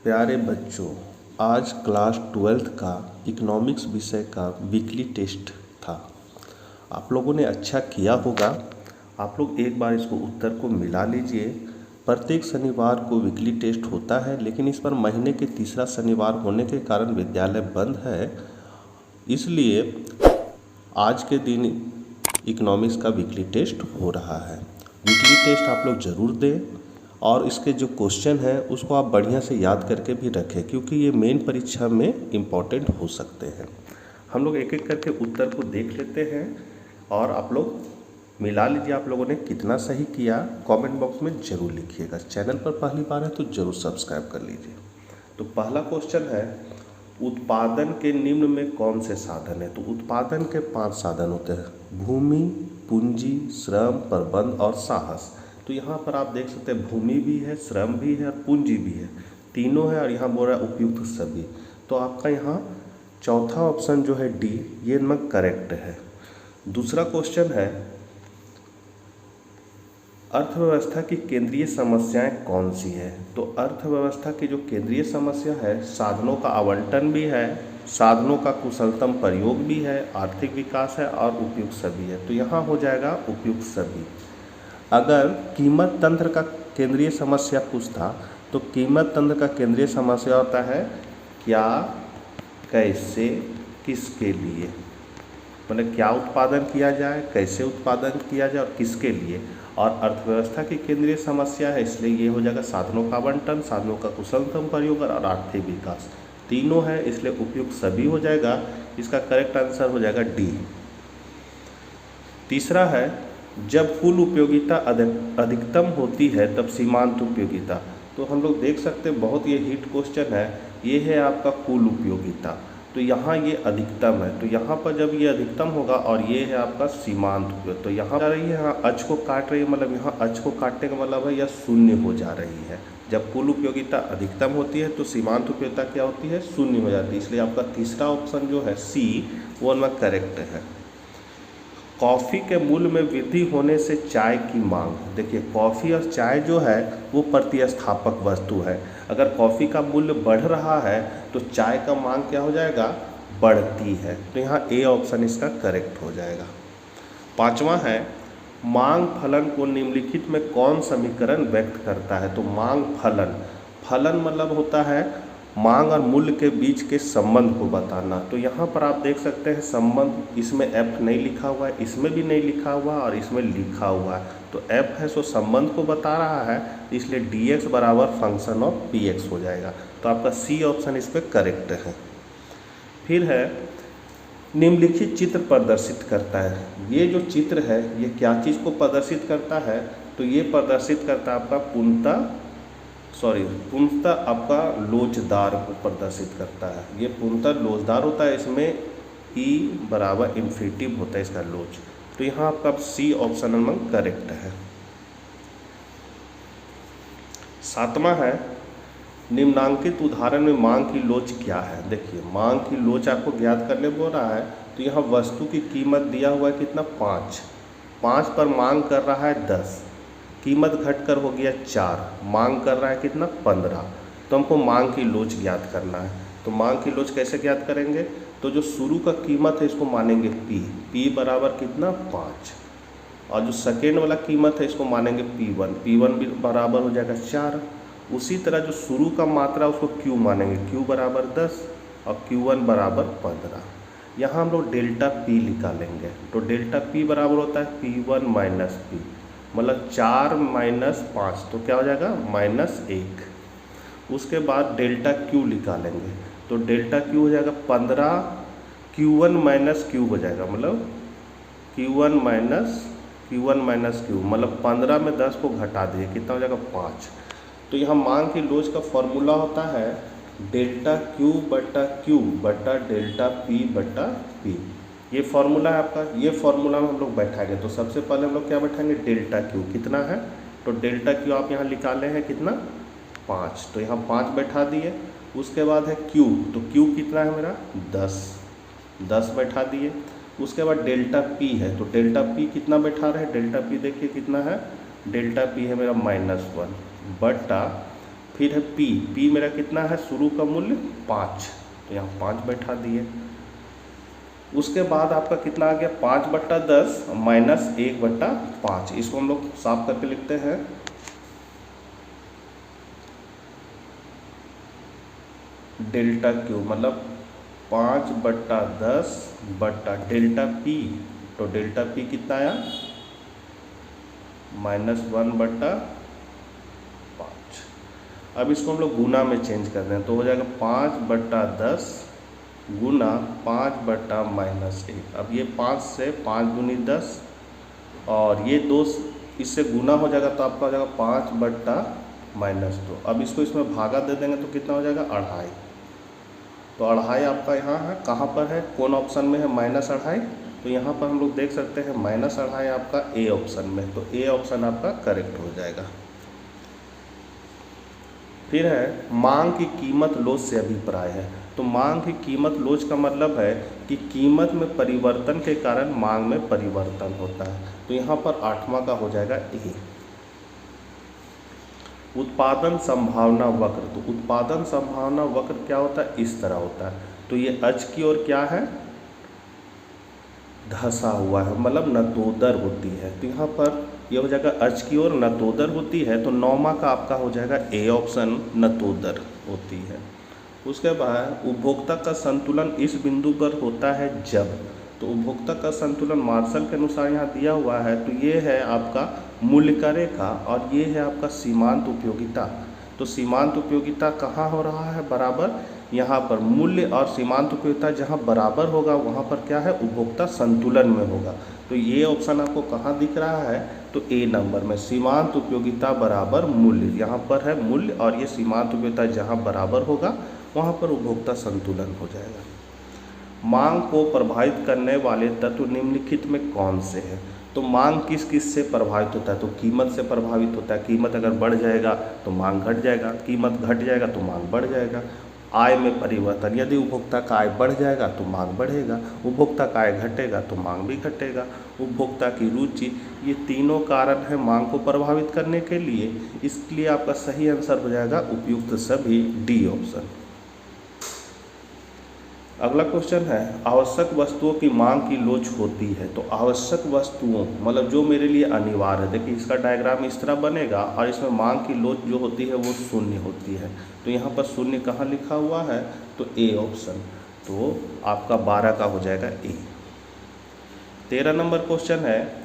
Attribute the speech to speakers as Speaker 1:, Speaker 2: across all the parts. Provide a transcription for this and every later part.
Speaker 1: प्यारे बच्चों, आज क्लास 12th का इकोनॉमिक्स विषय का वीकली टेस्ट था। आप लोगों ने अच्छा किया होगा। आप लोग एक बार इसको उत्तर को मिला लीजिए। प्रत्येक शनिवार को वीकली टेस्ट होता है, लेकिन इस बार महीने के तीसरा शनिवार होने के कारण विद्यालय बंद है, इसलिए आज के दिन इकोनॉमिक्स का वीकली टेस्ट हो रहा है। वीकली टेस्ट आप लोग ज़रूर दें और इसके जो क्वेश्चन है उसको आप बढ़िया से याद करके भी रखें, क्योंकि ये मेन परीक्षा में इम्पॉर्टेंट हो सकते हैं। हम लोग एक एक करके उत्तर को देख लेते हैं और आप लोग मिला लीजिए आप लोगों ने कितना सही किया। कमेंट बॉक्स में ज़रूर लिखिएगा। चैनल पर पहली बार है तो ज़रूर सब्सक्राइब कर लीजिए। तो पहला क्वेश्चन है, उत्पादन के निम्न में कौन से साधन है। तो उत्पादन के 5 साधन होते हैं: भूमि, पूंजी, श्रम, प्रबंध और साहस। तो यहाँ पर आप देख सकते हैं भूमि भी है, श्रम भी है और पूंजी भी है, तीनों है। और यहाँ बोल रहा है उपयुक्त सभी। तो आपका यहाँ चौथा ऑप्शन जो है डी, ये नंबर करेक्ट है। दूसरा क्वेश्चन है, अर्थव्यवस्था की केंद्रीय समस्याएं कौन सी है। तो अर्थव्यवस्था की जो केंद्रीय समस्या है, साधनों का आवंटन भी है, साधनों का कुशलतम प्रयोग भी है, आर्थिक विकास है और उपयुक्त सभी है। तो यहाँ हो जाएगा उपयुक्त सभी। अगर कीमत तंत्र का केंद्रीय समस्या पूछता तो कीमत तंत्र का केंद्रीय समस्या होता है क्या, कैसे, किसके लिए। मतलब क्या उत्पादन किया जाए, कैसे उत्पादन किया जाए और किसके लिए। और अर्थव्यवस्था की केंद्रीय समस्या है, इसलिए ये हो जाएगा साधनों का आवंटन, साधनों का कुशलतम प्रयोग और आर्थिक विकास। तीनों है, इसलिए उपयुक्त सभी हो जाएगा। इसका करेक्ट आंसर हो जाएगा डी। तीसरा है, जब कुल उपयोगिता अधिकतम होती है तब सीमांत उपयोगिता। तो हम लोग देख सकते हैं बहुत ये हिट क्वेश्चन है। ये है आपका कुल उपयोगिता, तो यहाँ ये अधिकतम है। तो यहाँ पर जब ये अधिकतम होगा और ये है आपका सीमांत उपयोग, तो यहाँ जा रही है, यहाँ अच को काट रही है, मतलब यहाँ अच को काटने का मतलब है यह शून्य हो जा रही है। जब कुल उपयोगिता अधिकतम होती है तो सीमांत उपयोगिता क्या होती है, शून्य हो जाती है। इसलिए आपका तीसरा ऑप्शन जो है सी, वो नंबर करेक्ट है। कॉफ़ी के मूल्य में वृद्धि होने से चाय की मांग। देखिए, कॉफ़ी और चाय जो है वो प्रतिस्थापक वस्तु है। अगर कॉफ़ी का मूल्य बढ़ रहा है तो चाय का मांग क्या हो जाएगा, बढ़ती है। तो यहाँ ए ऑप्शन इसका करेक्ट हो जाएगा। पांचवा है, मांग फलन को निम्नलिखित में कौन समीकरण व्यक्त करता है। तो मांग फलन, फलन मतलब होता है मांग और मूल्य के बीच के संबंध को बताना। तो यहाँ पर आप देख सकते हैं संबंध, इसमें एफ नहीं लिखा हुआ है, इसमें भी नहीं लिखा हुआ और इसमें लिखा हुआ है। तो एफ है सो संबंध को बता रहा है, इसलिए डी एक्स बराबर फंक्शन ऑफ पी एक्स हो जाएगा। तो आपका सी ऑप्शन इस पर करेक्ट है। फिर है, निम्नलिखित चित्र प्रदर्शित करता है। ये जो चित्र है ये क्या चीज़ को प्रदर्शित करता है। तो ये प्रदर्शित करता है आपका पूर्णतः आपका लोचदार को प्रदर्शित करता है। ये पूर्णतः लोचदार होता है, इसमें ई बराबर इन्फिनिटिव होता है इसका लोच। तो यहाँ आपका सी ऑप्शन नंबर करेक्ट है। सातवां है, निम्नांकित उदाहरण में मांग की लोच क्या है। देखिए, मांग की लोच आपको ज्ञात करने बोल रहा है। तो यहाँ वस्तु की कीमत दिया हुआ है कितना, 5 पर मांग कर रहा है 10, कीमत घटकर हो गया 4, मांग कर रहा है कितना, 15। तो हमको मांग की लोच ज्ञात करना है। तो मांग की लोच कैसे ज्ञात करेंगे, तो जो शुरू का कीमत है इसको मानेंगे पी बराबर कितना, 5। और जो सेकेंड वाला कीमत है इसको मानेंगे P1 भी बराबर हो जाएगा 4। उसी तरह जो शुरू का मात्रा उसको Q मानेंगे, Q बराबर 10 और Q1 बराबर 15। यहाँ हम लोग डेल्टा P निकालेंगे। तो डेल्टा P बराबर होता है P1 माइनस P, मतलब 4 माइनस 5, तो क्या हो जाएगा, -1। उसके बाद डेल्टा Q निकालेंगे। तो डेल्टा Q हो जाएगा 15, Q1 माइनस Q हो जाएगा, मतलब Q1 माइनस Q, मतलब 15 में 10 को घटा दिए, कितना हो जाएगा, 5। तो यहाँ मांग की लोच का फॉर्मूला होता है डेल्टा Q बटा डेल्टा P। ये फॉर्मूला है आपका। ये फॉर्मूला में हम लोग बैठाएंगे। तो सबसे पहले हम लोग क्या बैठाएंगे, डेल्टा Q कितना है। तो डेल्टा Q आप यहाँ निकाले हैं कितना, 5। तो यहाँ 5 बैठा दिए। उसके बाद है Q, तो Q कितना है मेरा, 10 बैठा दिए। उसके बाद डेल्टा P है, तो डेल्टा P कितना बैठा रहे, डेल्टा P देखिए कितना है, डेल्टा P है मेरा -1 बटा फिर है पी, पी मेरा कितना है, शुरू का मूल्य 5, तो यहाँ 5 बैठा दिए। उसके बाद आपका कितना आ गया, 5/10 माइनस 1/5। इसको हम लोग साफ करके लिखते हैं, डेल्टा क्यू, मतलब 5/10 बट्टा डेल्टा पी, तो डेल्टा पी कितना आया, -1/5। अब इसको हम लोग गुना में चेंज कर रहे हैं, तो हो जाएगा 5/10 गुना 5/-1। अब ये 5 से 5 दूनी 10, और ये 2 इससे गुना हो जाएगा, तो आपका हो जाएगा 5/-2। अब इसको इसमें भागा दे देंगे तो कितना हो जाएगा, 2.5। तो 2.5 आपका यहाँ है, कहाँ पर है, कौन ऑप्शन में है, -2.5। तो यहाँ पर हम लोग देख सकते हैं -2.5 आपका ए ऑप्शन में, तो ए ऑप्शन आपका करेक्ट हो जाएगा। फिर है मांग की कीमत लोच से अभिप्राय है। तो मांग की कीमत लोच का मतलब है कि कीमत में परिवर्तन के कारण मांग में परिवर्तन होता है। तो यहाँ पर 8वां का हो जाएगा ए। उत्पादन संभावना वक्र, तो उत्पादन संभावना वक्र क्या होता है, इस तरह होता है। तो ये अच की ओर क्या है, धंसा हुआ है, मतलब नतोदर होती है। तो यहाँ पर यह हो जाएगा अच की ओर नतोदर होती है, तो 9वां का आपका हो जाएगा ए ऑप्शन, नतोदर होती है। उसके बाद उपभोक्ता का संतुलन इस बिंदु पर होता है जब, तो उपभोक्ता का संतुलन मार्शल के अनुसार यहाँ दिया हुआ है। तो ये है आपका मूल्य का रेखा, और ये है आपका सीमांत उपयोगिता। तो सीमांत उपयोगिता कहाँ हो रहा है, बराबर, यहाँ पर मूल्य और सीमांत उपयोगिता जहाँ बराबर होगा वहाँ पर क्या है, उपभोक्ता संतुलन में होगा। तो ये ऑप्शन आपको कहाँ दिख रहा है, तो ए नंबर में, सीमांत उपयोगिता बराबर मूल्य, यहाँ पर है मूल्य, और ये सीमांत उपयोगिता जहाँ बराबर होगा वहाँ पर उपभोक्ता संतुलन हो जाएगा। मांग को प्रभावित करने वाले तत्व निम्नलिखित में कौन से हैं। तो मांग किस किस से प्रभावित होता है, तो कीमत से प्रभावित होता है। कीमत अगर बढ़ जाएगा तो मांग घट जाएगा, कीमत घट जाएगा तो मांग बढ़ जाएगा। आय में परिवर्तन, यदि उपभोक्ता का आय बढ़ जाएगा तो मांग बढ़ेगा, उपभोक्ता का आय घटेगा तो मांग भी घटेगा। उपभोक्ता की रुचि, ये तीनों कारण हैं मांग को प्रभावित करने के लिए। इसलिए आपका सही आंसर हो जाएगा उपयुक्त सभी, डी ऑप्शन। अगला क्वेश्चन है, आवश्यक वस्तुओं की मांग की लोच होती है। तो आवश्यक वस्तुओं मतलब जो मेरे लिए अनिवार्य है। देखिए इसका डायग्राम इस तरह बनेगा, और इसमें मांग की लोच जो होती है वो शून्य होती है। तो यहाँ पर शून्य कहाँ लिखा हुआ है, तो ए ऑप्शन, तो आपका 12 का हो जाएगा ए। 13 नंबर क्वेश्चन है,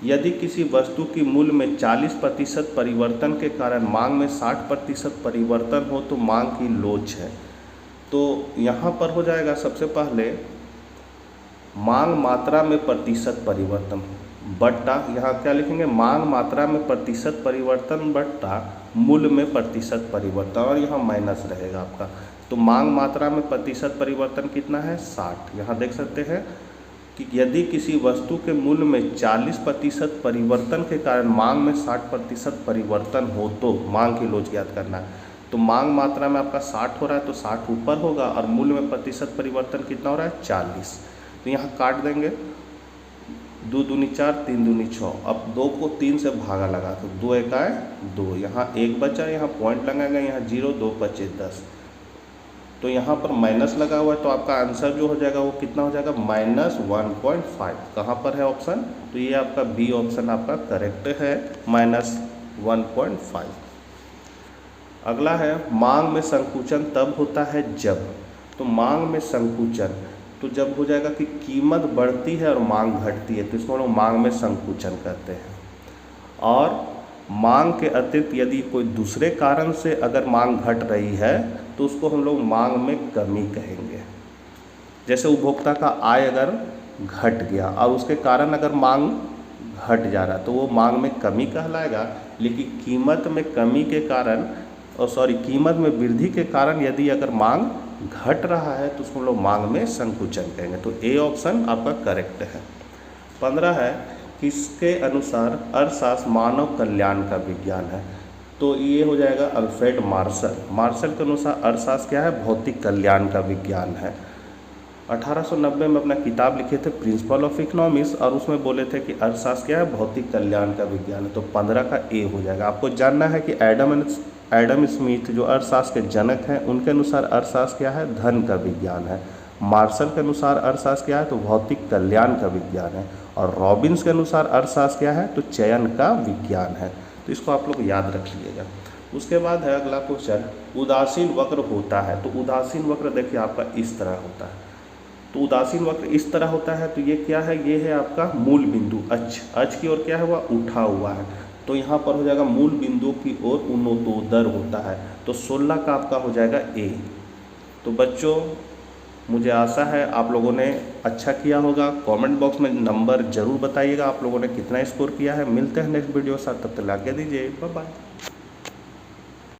Speaker 1: यदि किसी वस्तु की मूल्य में 40% परिवर्तन के कारण मांग में 60% परिवर्तन हो तो मांग की लोच है। तो यहाँ पर हो जाएगा सबसे पहले मांग मात्रा में प्रतिशत परिवर्तन बट्टा, यहाँ क्या लिखेंगे, मांग मात्रा में प्रतिशत परिवर्तन बट्टा मूल्य में प्रतिशत परिवर्तन, और यहाँ माइनस रहेगा आपका। तो मांग मात्रा में प्रतिशत परिवर्तन कितना है, 60। यहाँ देख सकते हैं कि यदि किसी वस्तु के मूल्य में 40% परिवर्तन के कारण मांग में 60% परिवर्तन हो तो मांग की लोच ज्ञात करना है। तो मांग मात्रा में आपका 60 हो रहा है तो 60 ऊपर होगा, और मूल्य में प्रतिशत परिवर्तन कितना हो रहा है, 40। तो यहाँ काट देंगे, 2 दूनी 4, 3 दूनी 6। अब 2 को 3 से भागा लगा तो 2 1 2, यहाँ 1 बचा, यहाँ पॉइंट लगाएंगे, यहाँ 0, 2 बचे 10। तो यहाँ पर माइनस लगा हुआ है, तो आपका आंसर जो हो जाएगा वो कितना हो जाएगा, -1.5। कहाँ पर है ऑप्शन, तो ये आपका बी ऑप्शन आपका करेक्ट है, -1.5। अगला है, मांग में संकुचन तब होता है जब। तो मांग में संकुचन तो जब हो जाएगा कि कीमत बढ़ती है और मांग घटती है, तो इसको हम लोग मांग में संकुचन कहते हैं। और मांग के अतिरिक्त यदि कोई दूसरे कारण से अगर मांग घट रही है तो उसको हम लोग मांग में कमी कहेंगे। जैसे उपभोक्ता का आय अगर घट गया और उसके कारण अगर मांग घट जा रहा है तो वो मांग में कमी कहलाएगा। लेकिन कीमत में कमी के कारण कीमत में वृद्धि के कारण यदि अगर मांग घट रहा है तो उसको लोग मांग में संकुचन कहेंगे। तो ए ऑप्शन आपका करेक्ट है। 15 है, किसके अनुसार अर्थशास्त्र मानव कल्याण का विज्ञान है। तो ये हो जाएगा अल्फ्रेड मार्शल। मार्शल के अनुसार अर्थशास्त्र क्या है, भौतिक कल्याण का विज्ञान है। 1890 में अपना किताब लिखे थे प्रिंसिपल ऑफ इकोनॉमिक्स, और उसमें बोले थे कि अर्थशास्त्र क्या है, भौतिक कल्याण का विज्ञान है। तो 15 का ए हो जाएगा। आपको जानना है कि एडम स्मिथ जो अर्थशास्त्र के जनक हैं, उनके अनुसार अर्थशास्त्र क्या है? धन का विज्ञान है। मार्शल के अनुसार अर्थशास्त्र क्या है? तो भौतिक कल्याण का विज्ञान है। और रॉबिन्स के अनुसार अर्थशास्त्र क्या है? तो चयन का विज्ञान है। तो इसको आप लोग याद रख लीजिएगा। उसके बाद है अगला क्वेश्चन, उदासीन वक्र होता है। तो उदासीन वक्र देखिए आपका इस तरह होता है। तो उदासीन वक्र इस तरह होता है, तो ये क्या है? ये है आपका मूल बिंदु अक्ष। अक्ष की ओर क्या है? वह उठा हुआ है। तो यहाँ पर हो जाएगा मूल बिंदु की ओर उन्नतोदर होता है। तो 16 का आपका हो जाएगा ए। तो बच्चों मुझे आशा है आप लोगों ने अच्छा किया होगा। कमेंट बॉक्स में नंबर ज़रूर बताइएगा आप लोगों ने कितना स्कोर किया है। मिलते हैं नेक्स्ट वीडियो के साथ, तब तक आज्ञा दीजिए, बाय बाय।